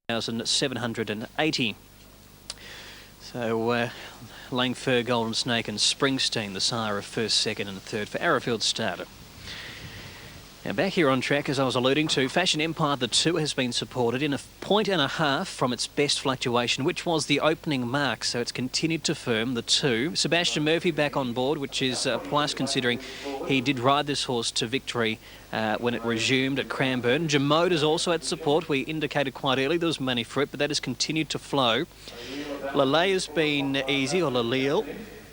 1,780. So Langfur, Golden Snake and Springsteen, the sire of first, second and third for Arrowfield starter. Now back here on track, as I was alluding to, Fashion Empire, the 2, has been supported in 1.5 points from its best fluctuation, which was the opening mark, so it's continued to firm, the 2. Sebastian Murphy back on board, which is a plus considering he did ride this horse to victory when it resumed at Cranbourne. Jamoda's also had support. We indicated quite early there was money for it, but that has continued to flow. Lele has been easy, or Laleel.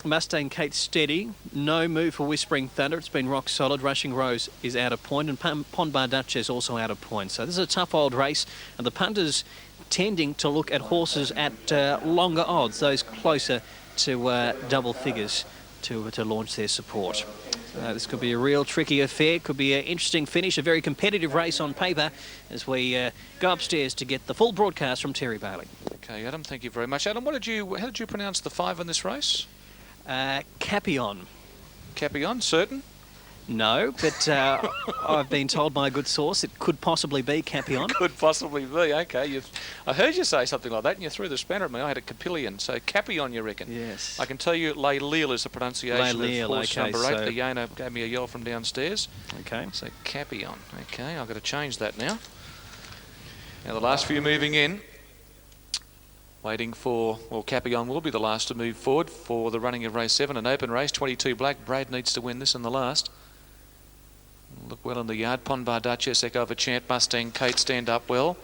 Mustang Kate steady, no move for Whispering Thunder, it's been rock solid. Rushing Rose is out of point, and Pond Bar Duchess also out of point. So this is a tough old race, and the punters tending to look at horses at longer odds, those closer to double figures to launch their support. So this could be a real tricky affair, could be an interesting finish, a very competitive race on paper as we go upstairs to get the full broadcast from Terry Bailey. Okay, Adam, thank you very much. Adam, how did you pronounce the 5 in this race? Capion. Capion, certain? No, but I've been told by a good source it could possibly be Capion. Could possibly be, okay. I heard you say something like that and you threw the spanner at me. I had a Capillion, so Capion, you reckon? Yes. I can tell you Leil is the pronunciation of horse okay, number 8. so The Yana gave me a yell from downstairs. Okay. So Capion, okay, I've got to change that now. Now the last few moving in. Waiting for, well, Capion will be the last to move forward for the running of race 7, an open race, 22 black. Brad needs to win this in the last. Look well in the yard. Pond Bar Duchess, Echo of a Chant, Mustang Kate stand up well.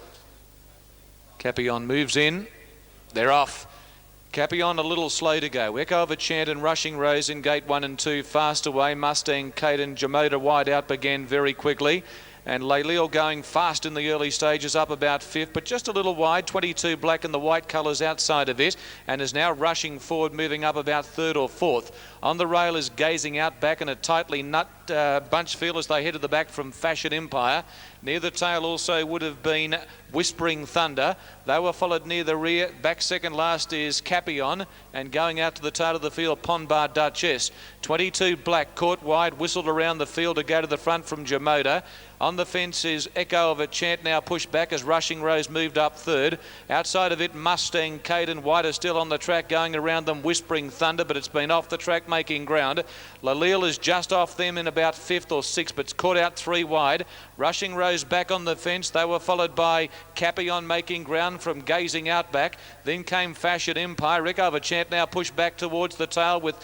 Capion moves in. They're off. Capion a little slow to go. Echo of a Chant and Rushing Rose in gate 1 and 2 fast away. Mustang Kate and Jamoda wide out began very quickly. And Leileel going fast in the early stages, up about 5th, but just a little wide. 22 black and the white colours outside of it, and is now rushing forward, moving up about 3rd or 4th. On the rail is Gazing Out back in a tightly bunch feel as they head to the back from Fashion Empire. Near the tail also would have been Whispering Thunder. They were followed near the rear. Back second last is Capion, and going out to the tail of the field, Pond Bar Duchess. 22 black, caught wide, whistled around the field to go to the front from Jamoda. On the fence is Echo of a Chant, now pushed back as Rushing Rose moved up 3rd. Outside of it, Mustang Kate and White still on the track, going around them Whispering Thunder, but it's been off the track making ground. Laleel is just off them in about 5th or 6th, but it's caught out 3 wide. Rushing Rose back on the fence. They were followed by Capion making ground from Gazing Out back. Then came Fashion Empire. Echo of a Chant now pushed back towards the tail with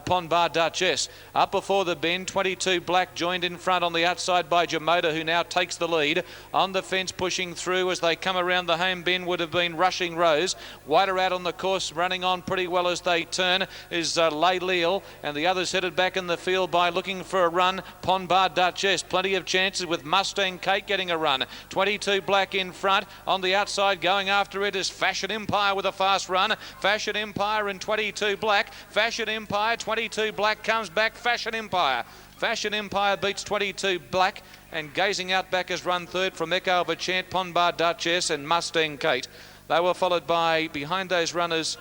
Pond Bar Duchess. Up before the bend, 22 black joined in front on the outside by Jamoda, who now takes the lead. On the fence pushing through as they come around the home bend would have been Rushing Rose. Wider out on the course, running on pretty well as they turn is Leileel, and the others headed back in the field by looking for a run. Pond Bar Duchess, plenty of chances with Mustang Kate getting a run. 22 black in front. On the outside going after it is Fashion Empire with a fast run. Fashion Empire and 22 black. Fashion Empire, 22 black comes back. Fashion Empire. Fashion Empire beats 22 black, and Gazing Out back has run 3rd from Echo of a Chant, Pond Bar Duchess and Mustang Kate. They were followed by, behind those runners,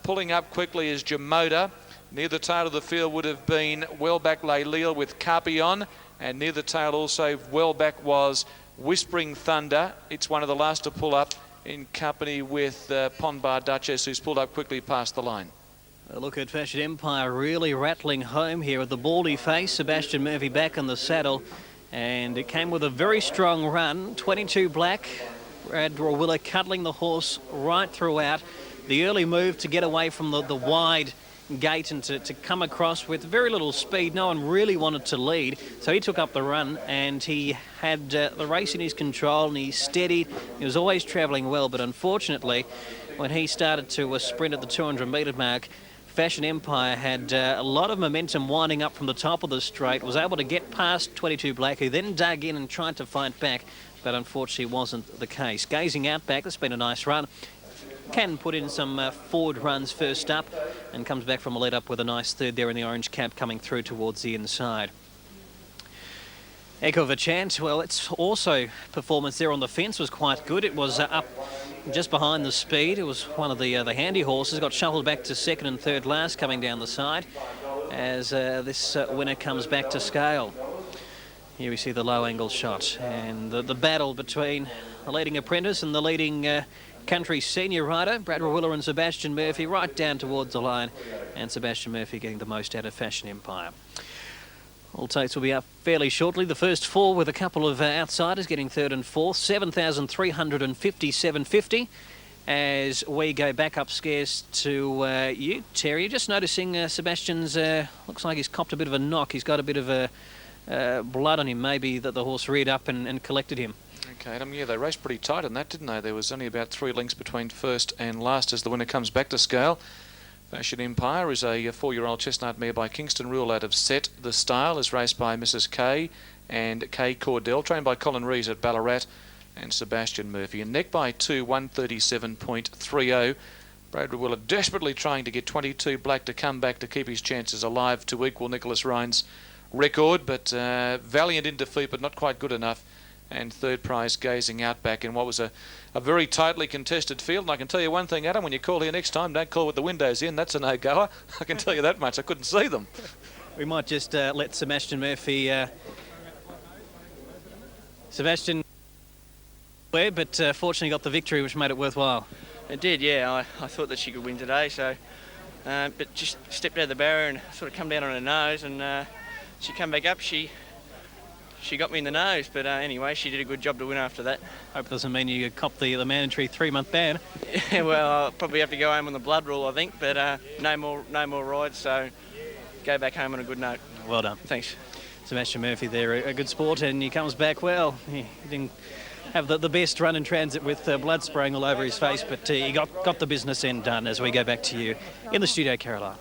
pulling up quickly is Jamoda. Near the tail of the field would have been well back Leileel with Carpion, and near the tail also well back was Whispering Thunder. It's one of the last to pull up in company with Pond Bar Duchess, who's pulled up quickly past the line. A look at Fashion Empire really rattling home here with the baldy face. Sebastian Murphy back on the saddle, and it came with a very strong run. 22 black, Brad Rawiller cuddling the horse right throughout. The early move to get away from the wide gate and to come across with very little speed. No one really wanted to lead, so he took up the run, and he had the race in his control, and he steadied. He was always travelling well, but unfortunately when he started to sprint at the 200 metre mark, Fashion Empire had a lot of momentum winding up from the top of the straight, was able to get past 22 black, who then dug in and tried to fight back, but unfortunately wasn't the case. Gazing Out back, that's been a nice run. Can put in some forward runs first up, and comes back from a lead up with a nice 3rd there in the orange cap coming through towards the inside. Echo of a Chant, well, its also performance there on the fence was quite good. It was up just behind the speed. It was one of the handy horses. Got shuffled back to 2nd and 3rd last coming down the side as this winner comes back to scale. Here we see the low angle shot and the battle between the leading apprentice and the leading country senior rider, Brad Rawiller and Sebastian Murphy, right down towards the line, and Sebastian Murphy getting the most out of Fashion Empire. All takes will be up fairly shortly. The first four with a couple of outsiders getting third and fourth, 7,357.50. As we go back upstairs to you, Terry, just noticing Sebastian's, looks like he's copped a bit of a knock. He's got a bit of blood on him, maybe that the horse reared up and collected him. Okay, Adam, yeah, they raced pretty tight on that, didn't they? There was only about 3 lengths between first and last as the winner comes back to scale. Fashion Empire is a 4-year-old chestnut mare by Kingston Rule out of Set. The Style is raced by Mrs. K and K Cordell, trained by Colin Rees at Ballarat, and Sebastian Murphy. And neck by 2, 137.30. Brad Rawiller desperately trying to get 22 black to come back to keep his chances alive to equal Nicholas Ryan's record, but valiant in defeat, but not quite good enough. And third prize Gazing Outback in what was a very tightly contested field. And I can tell you one thing, Adam, when you call here next time, don't call with the windows in. That's a no-goer. I can tell you that much. I couldn't see them. We might just let Sebastian Murphy... Sebastian... but fortunately got the victory, which made it worthwhile. It did, yeah. I thought that she could win today, so... but just stepped out of the barrier and sort of come down on her nose, and she came back up. She got me in the nose, but anyway, she did a good job to win after that. Hope it doesn't mean you cop the mandatory 3-month ban. Yeah, well, I'll probably have to go home on the blood rule, I think, but no more rides, so go back home on a good note. Well done. Thanks. Sebastian Murphy there, a good sport, and he comes back well. He didn't have the best run in transit with blood spraying all over his face, but he got the business end done as we go back to you in the studio, Caroline.